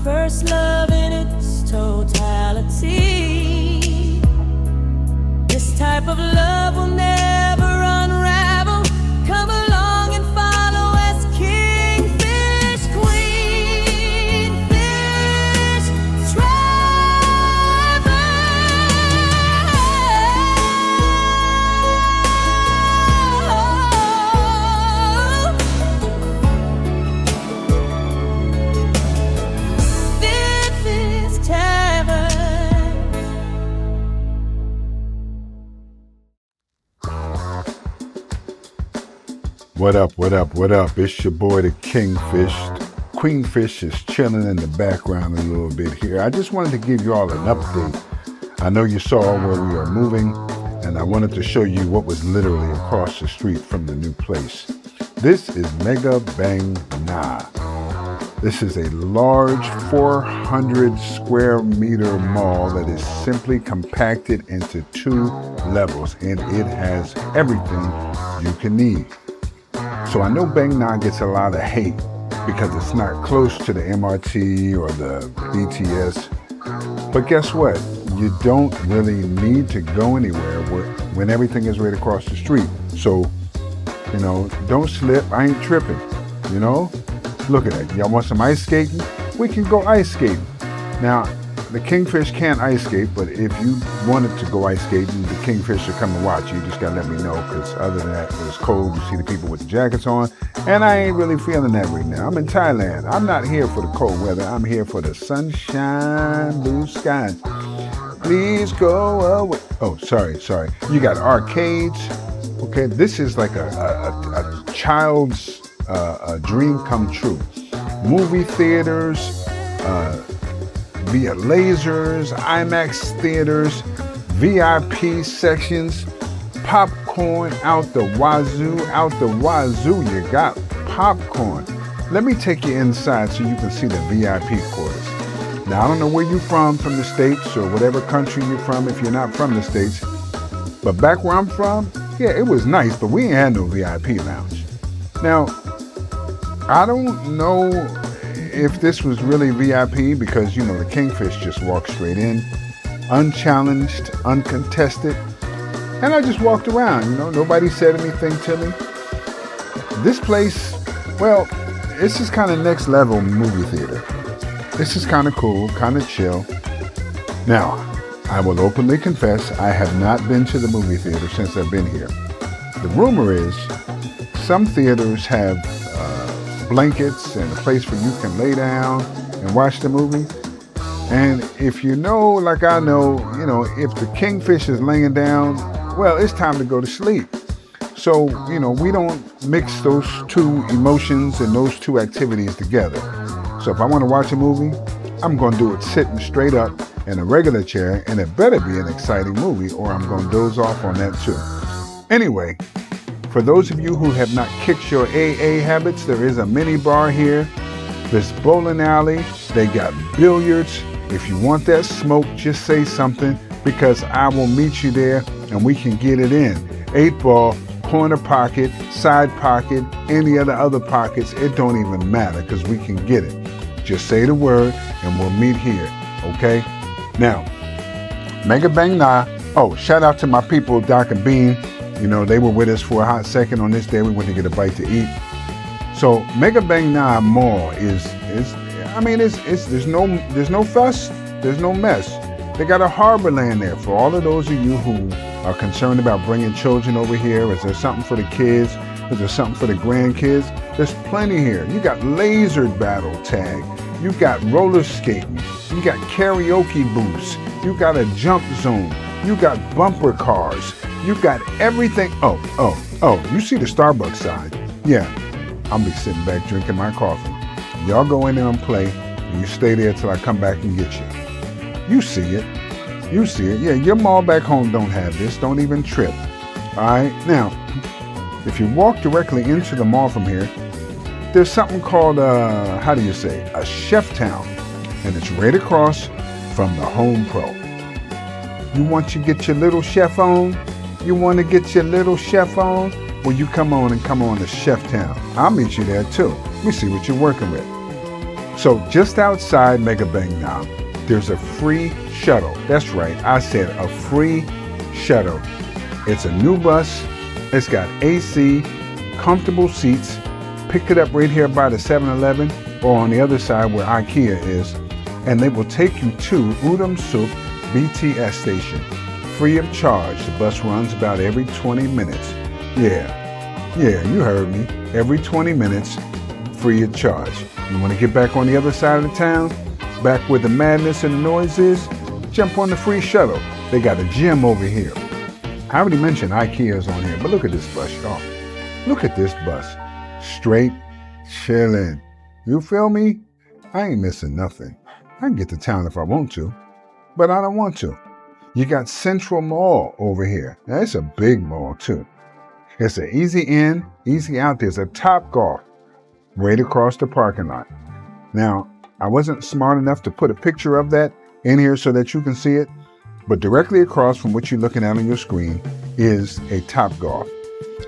first love in its totality. This type of love will never unravel. Come along and follow as Kingfish, Queenfish travel. This is Tavern. What up, what up, what up? It's your boy, the Kingfish. Queenfish is chilling in the background a little bit here. I just wanted to give you all an update. I know you saw where we are moving, and I wanted to show you what was literally across the street from the new place. This is Mega Bangna. This is a large 400 square meter mall that is simply compacted into 2 levels, and it has everything you can need. So I know Bangna gets a lot of hate because it's not close to the MRT or the BTS. But guess what? You don't really need to go anywhere when everything is right across the street. So, don't slip. I ain't tripping, Look at that. Y'all want some ice skating? We can go ice skating. Now, the Kingfish can't ice skate, but if you wanted to go ice skating, the Kingfish should come and watch you. You just gotta let me know, because other than that, it's cold. You see the people with the jackets on, and I ain't really feeling that right now. I'm in Thailand. I'm not here for the cold weather. I'm here for the sunshine, blue skies. Please go away. Oh, sorry. You got arcades. Okay, this is like a child's dream come true. Movie theaters, via lasers, IMAX theaters, VIP sections, popcorn out the wazoo. You got popcorn. Let me take you inside so you can see the VIP quarters. Now, I don't know where you're from the States or whatever country you're from if you're not from the States, but back where I'm from, yeah, it was nice, but we ain't had no VIP lounge. Now, I don't know if this was really VIP because, the Kingfish just walked straight in, unchallenged, uncontested, and I just walked around, nobody said anything to me. This place, well, this is kind of next level movie theater. This is kind of cool, kind of chill. Now, I will openly confess, I have not been to the movie theater since I've been here. The rumor is some theaters have blankets and a place where you can lay down and watch the movie. And if you know, like I know, if the Kingfish is laying down, well, it's time to go to sleep. So, we don't mix those two emotions and those two activities together. So if I want to watch a movie, I'm going to do it sitting straight up in a regular chair, and it better be an exciting movie or I'm going to doze off on that too. Anyway, for those of you who have not kicked your AA habits, there is a mini bar here. There's bowling alley. They got billiards. If you want that smoke, just say something, because I will meet you there and we can get it in. 8-ball, corner pocket, side pocket, any other pockets, it don't even matter because we can get it. Just say the word and we'll meet here, okay? Now, Mega Bangna. Oh, shout out to my people, Doc and Bean. They were with us for a hot second on this day. We went to get a bite to eat. So Mega Bangna Mall there's no fuss, there's no mess. They got a harbor land there for all of those of you who are concerned about bringing children over here. Is there something for the kids? Is there something for the grandkids? There's plenty here. You got laser battle tag. You got roller skating. You got karaoke booths. You got a jump zone. You got bumper cars. You got everything. Oh, you see the Starbucks sign? Yeah, I'll be sitting back drinking my coffee. Y'all go in there and play, and you stay there till I come back and get you. You see it. Yeah, your mall back home don't have this. Don't even trip. All right? Now, if you walk directly into the mall from here, there's something called, a chef town. And it's right across from the Home Pro. You want to get your little chef on? Well, you come on to Chef Town. I'll meet you there too. Let me see what you're working with. So just outside Mega Bangna, there's a free shuttle. That's right, I said a free shuttle. It's a new bus. It's got AC, comfortable seats. Pick it up right here by the 7-Eleven or on the other side where IKEA is, and they will take you to Udom Suk BTS station, free of charge. The bus runs about every 20 minutes. Yeah, you heard me. Every 20 minutes, free of charge. You want to get back on the other side of the town, back where the madness and the noise is? Jump on the free shuttle. They got a gym over here. I already mentioned IKEA's on here, but look at this bus, y'all. Look at this bus. Straight chilling. You feel me? I ain't missing nothing. I can get to town if I want to, but I don't want to. You got Central Mall over here. Now, it's a big mall too. It's an easy in, easy out. There's a Topgolf right across the parking lot. Now, I wasn't smart enough to put a picture of that in here so that you can see it, but directly across from what you're looking at on your screen is a Topgolf.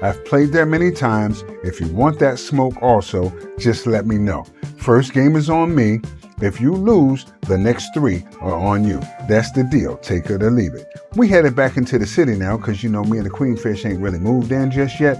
I've played there many times. If you want that smoke also, just let me know. First game is on me. If you lose, the next 3 are on you. That's the deal. Take it or leave it. We headed back into the city now because you know me and the Queenfish ain't really moved in just yet.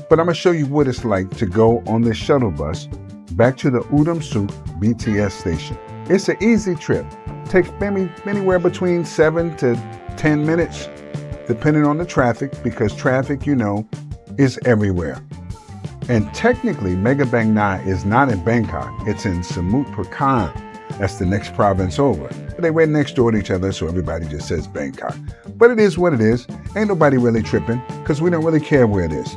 But I'm going to show you what it's like to go on this shuttle bus back to the Udom Suk BTS station. It's an easy trip. Takes maybe anywhere between 7 to 10 minutes, depending on the traffic, because traffic, you know, is everywhere. And technically, Mega Bangna is not in Bangkok. It's in Samut Prakan. That's the next province over. They right next door to each other, so everybody just says Bangkok. But it is what it is. Ain't nobody really tripping, because we don't really care where it is.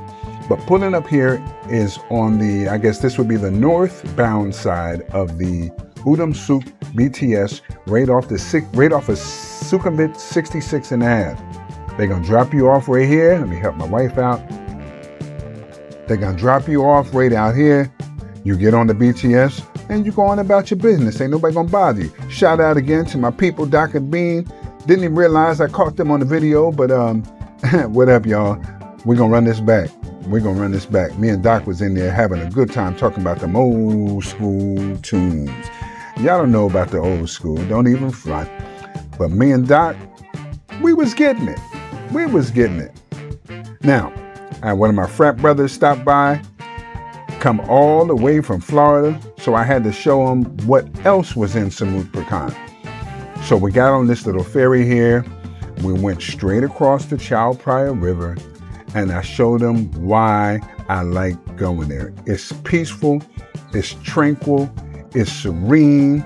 But pulling up here is on the, I guess this would be the northbound side of the Udom Suk BTS, right off of Sukhumvit 66 and a half. They're gonna drop you off right here. Let me help my wife out. They're gonna drop you off right out here. You get on the BTS and you go on about your business. Ain't nobody gonna bother you. Shout out again to my people, Doc and Bean. Didn't even realize I caught them on the video, but what up, y'all? We're gonna run this back. Me and Doc was in there having a good time talking about them old school tunes. Y'all don't know about the old school, don't even front. But me and Doc, we was getting it. Now, one of my frat brothers stopped by, come all the way from Florida, so I had to show him what else was in Samut Prakan. So we got on this little ferry here. We went straight across the Chao Phraya River, and I showed him why I like going there. It's peaceful, it's tranquil, it's serene,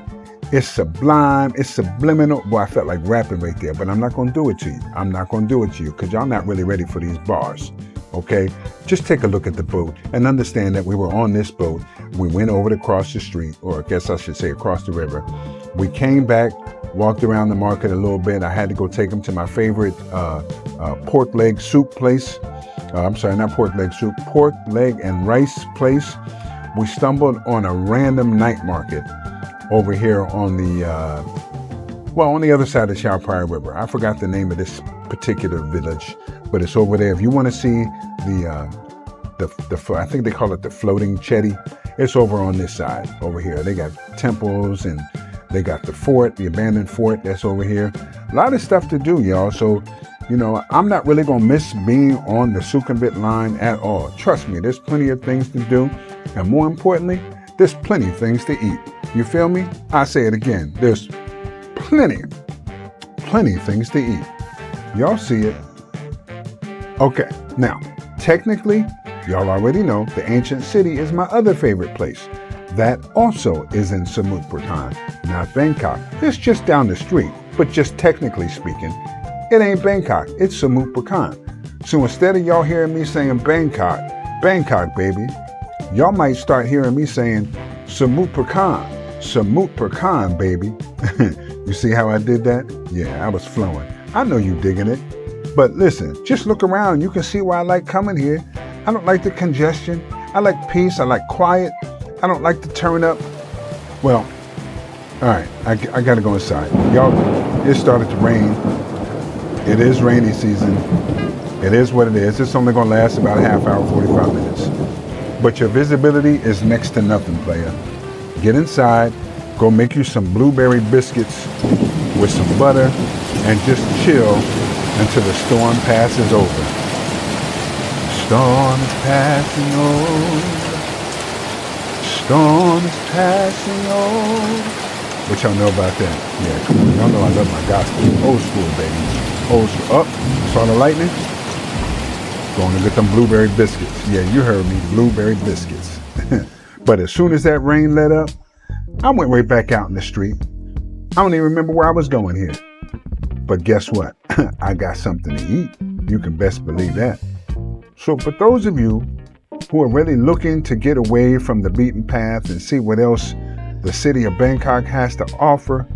it's sublime, it's subliminal. Boy, I felt like rapping right there, but I'm not gonna do it to you. Because y'all not really ready for these bars, okay? Just take a look at the boat and understand that we were on this boat. We went over to cross the street, or I guess I should say across the river. We came back, walked around the market a little bit. I had to go take them to my favorite pork leg soup place. I'm sorry, not pork leg soup, pork leg and rice place. We stumbled on a random night market over here on the, on the other side of the Chao Phraya River. I forgot the name of this particular village, but it's over there. If you want to see I think they call it the floating chetty, it's over on this side, over here. They got temples and they got the fort, the abandoned fort that's over here. A lot of stuff to do, y'all. So, you know, I'm not really going to miss being on the Sukhumvit line at all. Trust me, there's plenty of things to do. And more importantly, there's plenty of things to eat. You feel me? I say it again. There's plenty of things to eat. Y'all see it. Okay, now, technically, y'all already know the ancient city is my other favorite place. That also is in Samut Prakan, not Bangkok. It's just down the street, but just technically speaking, it ain't Bangkok, it's Samut Prakan. So instead of y'all hearing me saying Bangkok, baby, y'all might start hearing me saying Samut Prakan, baby. You see how I did that? Yeah, I was flowing. I know you digging it. But listen, just look around. You can see why I like coming here. I don't like the congestion. I like peace. I like quiet. I don't like to turn up. Well, all right, I got to go inside. Y'all, it started to rain. It is rainy season. It is what it is. It's only going to last about a half hour, 45 minutes. But your visibility is next to nothing, player. get inside, go make you some blueberry biscuits with some butter, and just chill until the storm passes over. Storm is passing over. Storm is passing over. What y'all know about that? Yeah, come on. Y'all know I love my gospel. Old school, baby. Old school. Oh, saw the lightning? Going to get them blueberry biscuits. Yeah, you heard me. Blueberry biscuits. But as soon as that rain let up, I went right back out in the street. I don't even remember where I was going here. But guess what? I got something to eat. You can best believe that. So for those of you who are really looking to get away from the beaten path and see what else the city of Bangkok has to offer,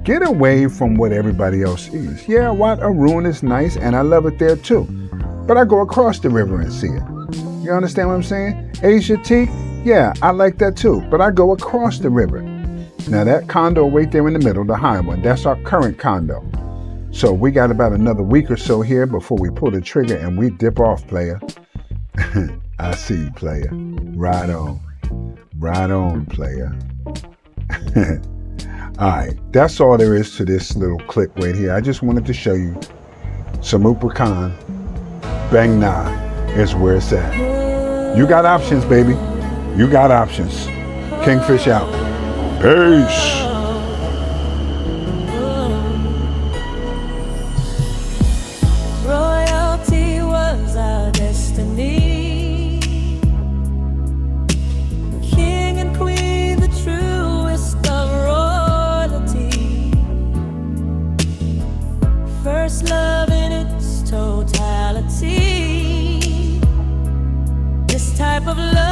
get away from what everybody else is. Yeah, Wat Arun is nice and I love it there too. But I go across the river and see it. You understand what I'm saying? Asia Teak, yeah, I like that too. But I go across the river. Now that condo right there in the middle, the high one, that's our current condo. So we got about another week or so here before we pull the trigger and we dip off, player. I see you, player. Right on. Right on, player. Alright, that's all there is to this little clip right here. I just wanted to show you Sukhumvit Bangna is where it's at. You got options, baby. You got options. Kingfish out. Peace. Royalty was our destiny. King and queen, the truest of royalty. First love in its totality. This type of love